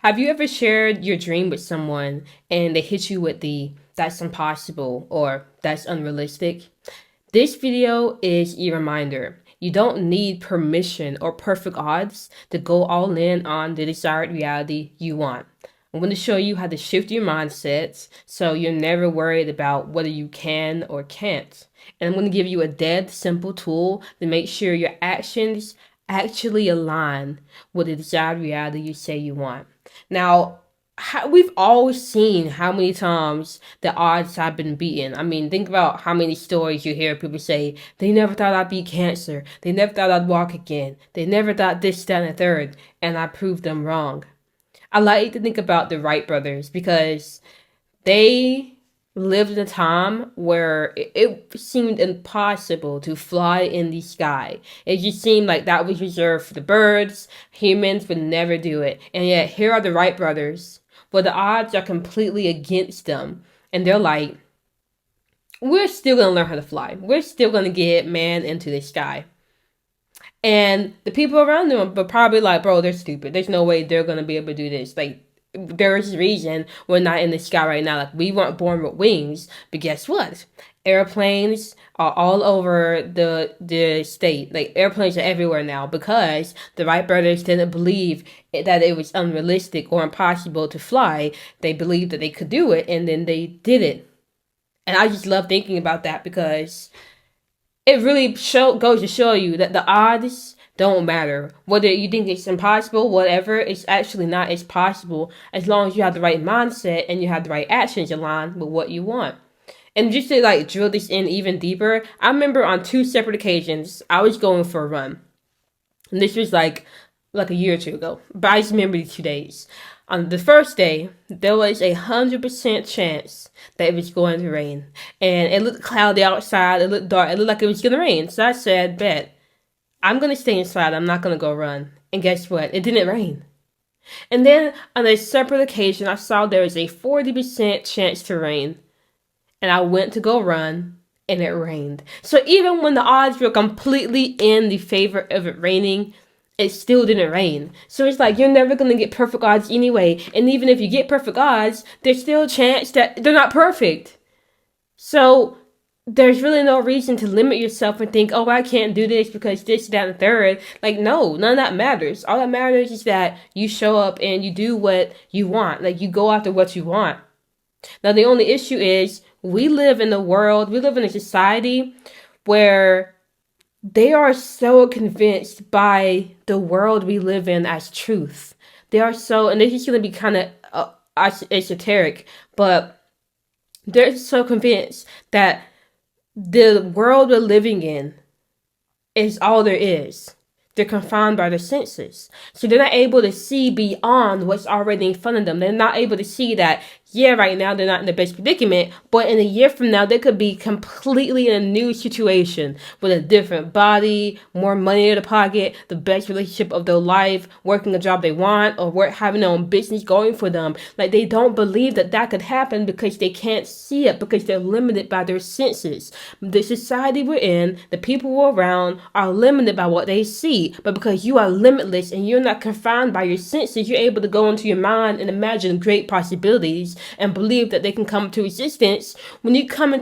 Have you ever shared your dream with someone and they hit you with the that's impossible or that's unrealistic? This video is a reminder. You don't need permission or perfect odds to go all in on the desired reality you want. I'm going to show you how to shift your mindsets so you're never worried about whether you can or can't. And I'm going to give you a dead simple tool to make sure your actions actually align with the desired reality you say you want. Now, we've all seen how many times the odds have been beaten. I mean, think about how many stories you hear people say, they never thought I'd beat cancer. They never thought I'd walk again. They never thought this, that, and the third. And I proved them wrong. I like to think about the Wright brothers because they lived in a time where it seemed impossible to fly in the sky. It just seemed like that was reserved for the birds. Humans would never do it. And yet here are the Wright brothers, where the odds are completely against them. And they're like, we're still going to learn how to fly. We're still going to get man into the sky. And the people around them are probably like, bro, they're stupid. There's no way they're going to be able to do this. Like, there's a reason we're not in the sky right now. Like, we weren't born with wings, but guess what? Airplanes are all over the state. Like, airplanes are everywhere now because the Wright brothers didn't believe that it was unrealistic or impossible to fly. They believed that they could do it, and then they did it. And I just love thinking about that because it really goes to show you that the odds don't matter. Whether you think it's impossible, whatever, it's actually not as possible as long as you have the right mindset and you have the right actions aligned with what you want. And just to like drill this in even deeper, I remember on two separate occasions, I was going for a run. And this was like a year or two ago. But I just remember these 2 days. On the first day, there was 100% chance that it was going to rain. And it looked cloudy outside. It looked dark. It looked like it was going to rain. So I said, bet, I'm going to stay inside. I'm not going to go run. And guess what? It didn't rain. And then on a separate occasion, I saw there was a 40% chance to rain. And I went to go run, and it rained. So even when the odds were completely in the favor of it raining, it still didn't rain. So it's like you're never going to get perfect odds anyway. And even if you get perfect odds, there's still a chance that they're not perfect. So there's really no reason to limit yourself and think, oh, I can't do this because this, that, and the third. Like, no, none of that matters. All that matters is that you show up and you do what you want. Like, you go after what you want. Now, the only issue is we live in a society where they are so convinced by the world we live in as truth. They are so, and this is going to be kind of esoteric, but they're so convinced that the world we're living in is all there is. They're confined by their senses. So they're not able to see beyond what's already in front of them. They're not able to see that, yeah, right now they're not in the best predicament, but in a year from now, they could be completely in a new situation with a different body, more money in the pocket, the best relationship of their life, working a job they want, or having their own business going for them. Like, they don't believe that that could happen because they can't see it, because they're limited by their senses. The society we're in, the people we're around are limited by what they see, but because you are limitless and you're not confined by your senses, you're able to go into your mind and imagine great possibilities and believe that they can come to existence. When you come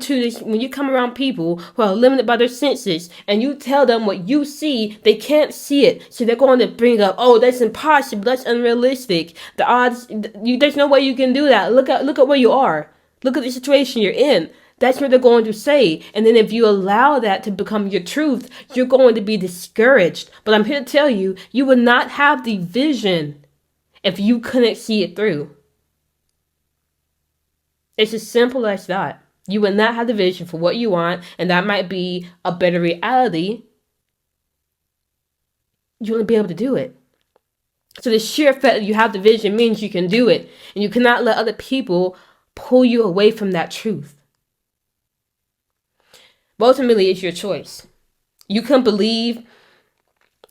around people who are limited by their senses and you tell them what you see, they can't see it. So they're going to bring up, oh, that's impossible, that's unrealistic. The odds, there's no way you can do that. Look at where you are. Look at the situation you're in. That's what they're going to say. And then if you allow that to become your truth, you're going to be discouraged. But I'm here to tell you, you would not have the vision if you couldn't see it through. It's as simple as that. You will not have the vision for what you want, and that might be a better reality. You won't be able to do it. So the sheer fact that you have the vision means you can do it, and you cannot let other people pull you away from that truth. But ultimately, it's your choice. You can believe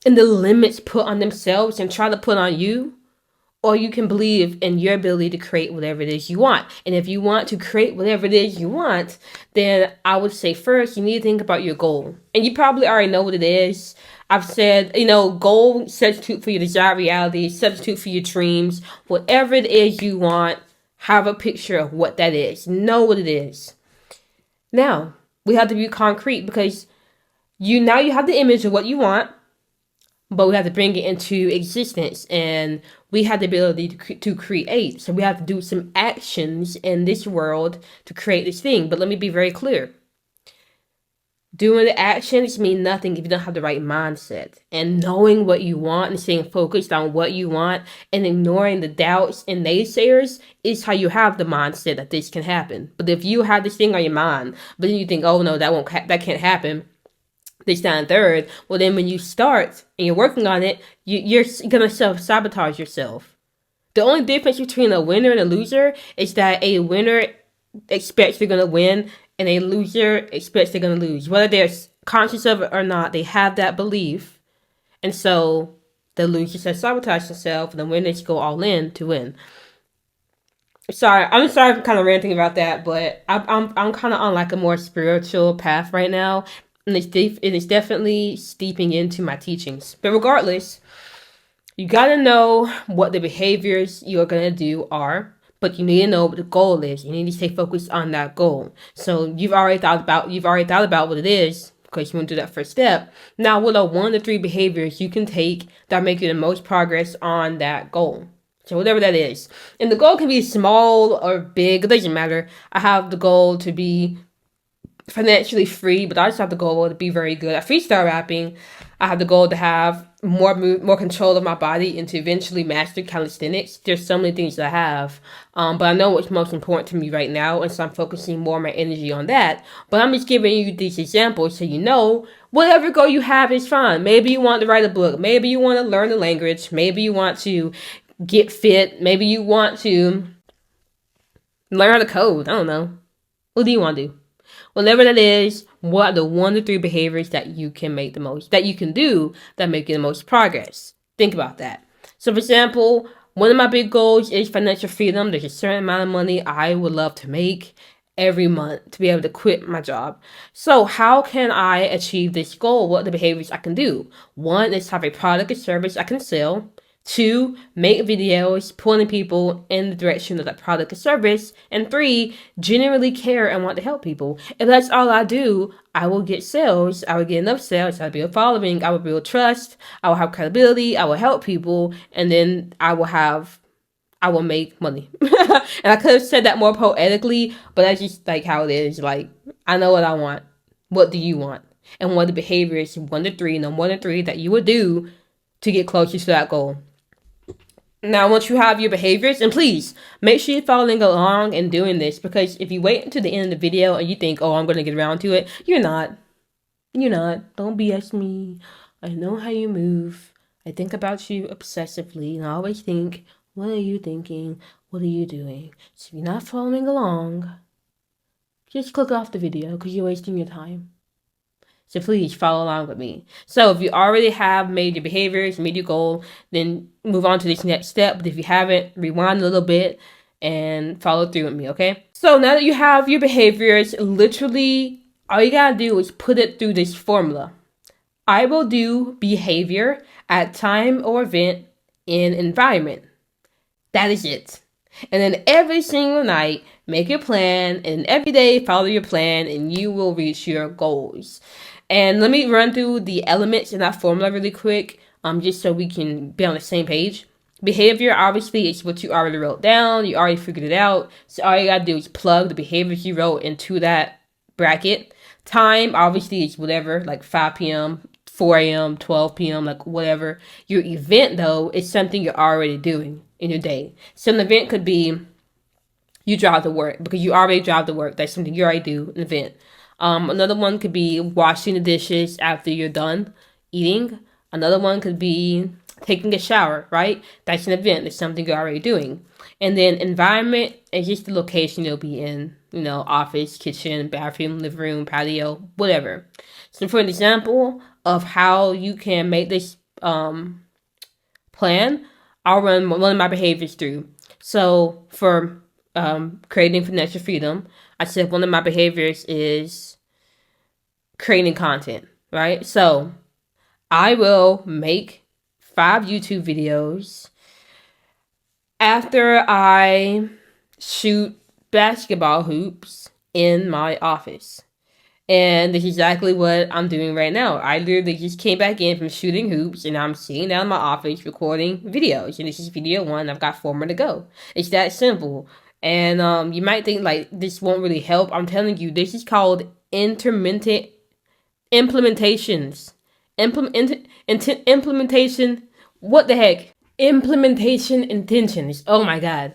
in the limits put on themselves and try to put on you, or you can believe in your ability to create whatever it is you want. And if you want to create whatever it is you want, then I would say first you need to think about your goal. And you probably already know what it is. I've said, goal, substitute for your desired reality, substitute for your dreams, whatever it is you want, have a picture of what that is. Know what it is. Now, we have to be concrete because you have the image of what you want, but we have to bring it into existence, and we have the ability to create. So we have to do some actions in this world to create this thing. But let me be very clear. Doing the actions mean nothing if you don't have the right mindset. And knowing what you want and staying focused on what you want and ignoring the doubts and naysayers is how you have the mindset that this can happen. But if you have this thing on your mind, but then you think, oh no, that can't happen, this, that, and third, well then when you start and you're working on it, you're gonna self-sabotage yourself. The only difference between a winner and a loser is that a winner expects they're gonna win and a loser expects they're gonna lose. Whether they're conscious of it or not, they have that belief. And so the losers have sabotaged themselves and the winners go all in to win. I'm sorry for kind of ranting about that, but I'm kind of on like a more spiritual path right now. And it's definitely steeping into my teachings. But regardless, you gotta know what the behaviors you're gonna do are, but you need to know what the goal is. You need to stay focused on that goal. So you've already thought about what it is because you want to do that first step. Now, what are 1 to 3 behaviors you can take that make you the most progress on that goal? So whatever that is. And the goal can be small or big, it doesn't matter. I have the goal to be financially free, but I just have the goal to be very good at freestyle rapping. I have the goal to have more control of my body and to eventually master calisthenics. There's so many things that I have, but I know what's most important to me right now, and so I'm focusing more of my energy on that. But I'm just giving you these examples so you know whatever goal you have is fine. Maybe you want to write a book. Maybe you want to learn a language. Maybe you want to get fit. Maybe you want to learn how to code. I don't know. What do you want to do? Whatever that is, what are the 1 to 3 behaviors that you can do that make you the most progress? Think about that. So for example, one of my big goals is financial freedom. There's a certain amount of money I would love to make every month to be able to quit my job. So how can I achieve this goal? What are the behaviors I can do? 1 is have a product or service I can sell. 2, make videos pointing people in the direction of that product or service. And 3, genuinely care and want to help people. If that's all I do, I will get sales. I will get enough sales. I'll build following. I will build trust. I will have credibility. I will help people. And then I will make money. And I could have said that more poetically, but that's just like how it is. Like, I know what I want. What do you want? And what are the behaviors, 1 to 3, no more than 3, that you would do to get closer to that goal. Now, once you have your behaviors, and please make sure you're following along and doing this, because if you wait until the end of the video and you think, oh, I'm going to get around to it, you're not. You're not. Don't BS me. I know how you move. I think about you obsessively, and I always think, what are you thinking? What are you doing? So if you're not following along, just click off the video because you're wasting your time. So please follow along with me. So if you already have made your behaviors, made your goal, then move on to this next step. But if you haven't, rewind a little bit and follow through with me, okay? So now that you have your behaviors, literally all you gotta do is put it through this formula. I will do behavior at time or event in environment. That is it. And then every single night, make your plan, and every day follow your plan, and you will reach your goals. And let me run through the elements in that formula really quick, just so we can be on the same page. Behavior, obviously, is what you already wrote down. You already figured it out. So all you gotta do is plug the behaviors you wrote into that bracket. Time, obviously, is whatever, like 5 p.m., 4 a.m., 12 p.m., like whatever. Your event, though, is something you're already doing in your day. So an event could be you drive to work because you already drive to work. That's something you already do, an event. Another one could be washing the dishes after you're done eating. Another one could be taking a shower, right? That's an event. It's something you're already doing. And then environment is just the location you'll be in. Office, kitchen, bathroom, living room, patio, whatever. So for an example of how you can make this plan, I'll run one of my behaviors through. So for creating financial freedom, I said one of my behaviors is creating content, right? So I will make 5 YouTube videos after I shoot basketball hoops in my office. And this is exactly what I'm doing right now. I literally just came back in from shooting hoops and I'm sitting down in my office recording videos. And this is video 1. I've got 4 more to go. It's that simple. And you might think like this won't really help. I'm telling you, this is called intermittent implementations. Implementation. What the heck? Implementation intentions. Oh my God.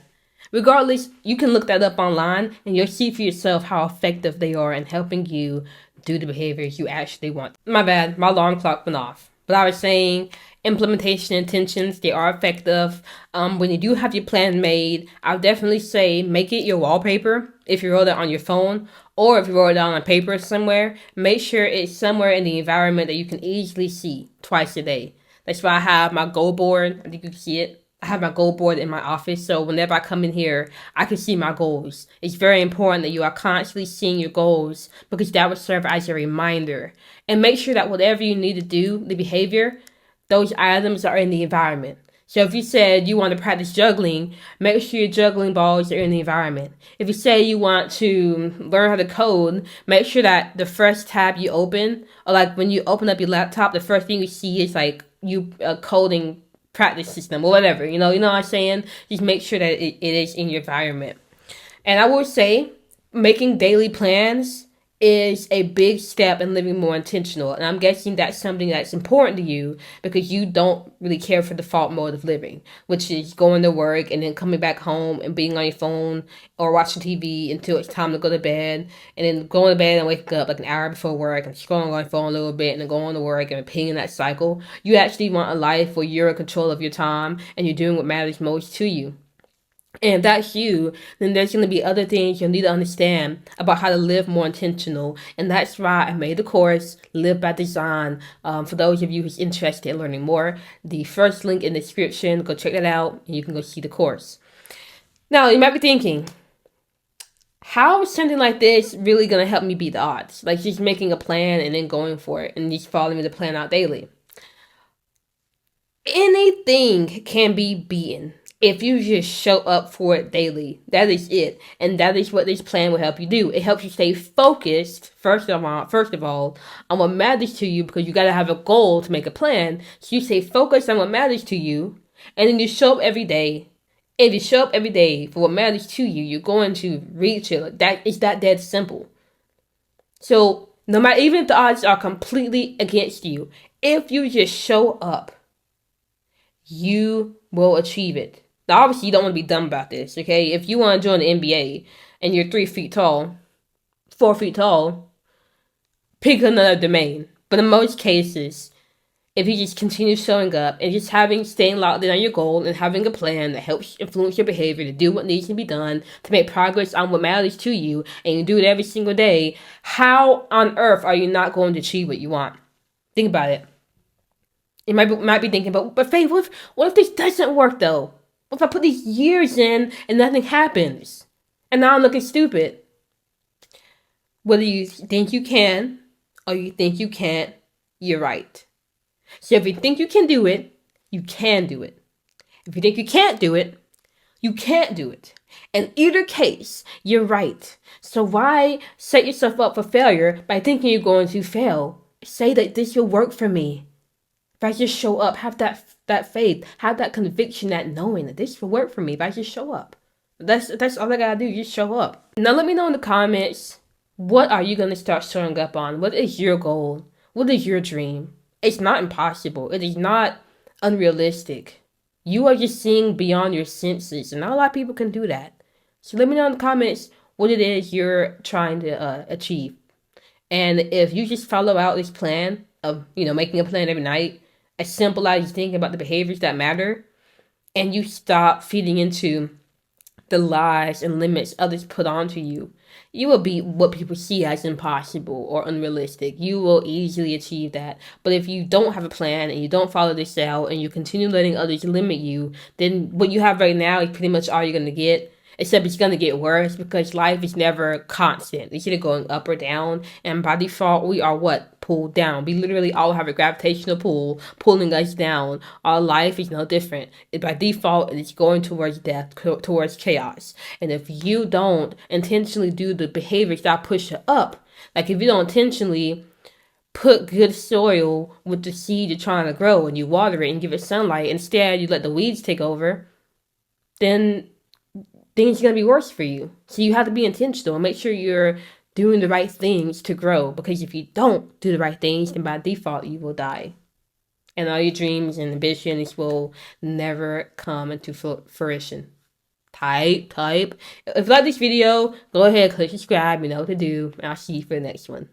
Regardless, you can look that up online and you'll see for yourself how effective they are in helping you do the behaviors you actually want. My bad, my alarm clock went off. But I was saying implementation intentions, they are effective. When you do have your plan made, I'll definitely say make it your wallpaper if you wrote it on your phone, or if you wrote it down on paper somewhere, make sure it's somewhere in the environment that you can easily see twice a day. That's why I have my goal board. I think you can see it. I have my goal board in my office, so whenever I come in here, I can see my goals. It's very important that you are constantly seeing your goals because that will serve as a reminder. And make sure that whatever you need to do, the behavior, those items are in the environment. So if you said you want to practice juggling, make sure your juggling balls are in the environment. If you say you want to learn how to code, make sure that the first tab you open, or like when you open up your laptop, the first thing you see is like you coding practice system or whatever, you know what I'm saying? Just make sure that it is in your environment. And I will say, making daily plans is a big step in living more intentional. And I'm guessing that's something that's important to you because you don't really care for the default mode of living, which is going to work and then coming back home and being on your phone or watching TV until it's time to go to bed, and then going to bed and waking up like an hour before work and scrolling on your phone a little bit and then going to work and repeating that cycle. You actually want a life where you're in control of your time and you're doing what matters most to you. And if that's you, then there's going to be other things you'll need to understand about how to live more intentional. And that's why I made the course, Live by Design. For those of you who's interested in learning more, the first link in the description, go check that out and you can go see the course. Now, you might be thinking, how is something like this really going to help me beat the odds? Like just making a plan and then going for it and just following the plan out daily. Anything can be beaten if you just show up for it daily. That is it. And that is what this plan will help you do. It helps you stay focused, first of all, on what matters to you, because you got to have a goal to make a plan. So you stay focused on what matters to you, and then you show up every day. If you show up every day for what matters to you, you're going to reach it. It's that dead simple. So no matter, even if the odds are completely against you, if you just show up, you will achieve it. Now, obviously, you don't want to be dumb about this, okay? If you want to join the NBA and you're 3 feet tall, 4 feet tall, pick another domain. But in most cases, if you just continue showing up and just staying locked in on your goal and having a plan that helps influence your behavior to do what needs to be done, to make progress on what matters to you, and you do it every single day, how on earth are you not going to achieve what you want? Think about it. You might be thinking, but Faith, what if this doesn't work though? What if I put these years in and nothing happens? And now I'm looking stupid. Whether you think you can or you think you can't, you're right. So if you think you can do it, you can do it. If you think you can't do it, you can't do it. In either case, you're right. So why set yourself up for failure by thinking you're going to fail? Say that this will work for me. If I just show up, have that faith, have that conviction, that knowing that this will work for me if I just show up. That's all I gotta do, just show up. Now let me know in the comments, what are you gonna start showing up on? What is your goal? What is your dream? It's not impossible. It is not unrealistic. You are just seeing beyond your senses, and not a lot of people can do that. So let me know in the comments what it is you're trying to achieve. And if you just follow out this plan of, making a plan every night, as simple as thinking about the behaviors that matter, and you stop feeding into the lies and limits others put onto you, you will beat what people see as impossible or unrealistic. You will easily achieve that. But if you don't have a plan and you don't follow this out and you continue letting others limit you, then what you have right now is pretty much all you're going to get. Except it's going to get worse because life is never constant. It's either going up or down. And by default, we are what? Pulled down. We literally all have a gravitational pull pulling us down. Our life is no different. By default, it's going towards death, towards chaos. And if you don't intentionally do the behaviors that push you up, like if you don't intentionally put good soil with the seed you're trying to grow and you water it and give it sunlight, instead you let the weeds take over, then things are going to be worse for you. So you have to be intentional and make sure you're doing the right things to grow. Because if you don't do the right things, then by default, you will die. And all your dreams and ambitions will never come into fruition. Type. If you like this video, go ahead, click subscribe, you know what to do. And I'll see you for the next one.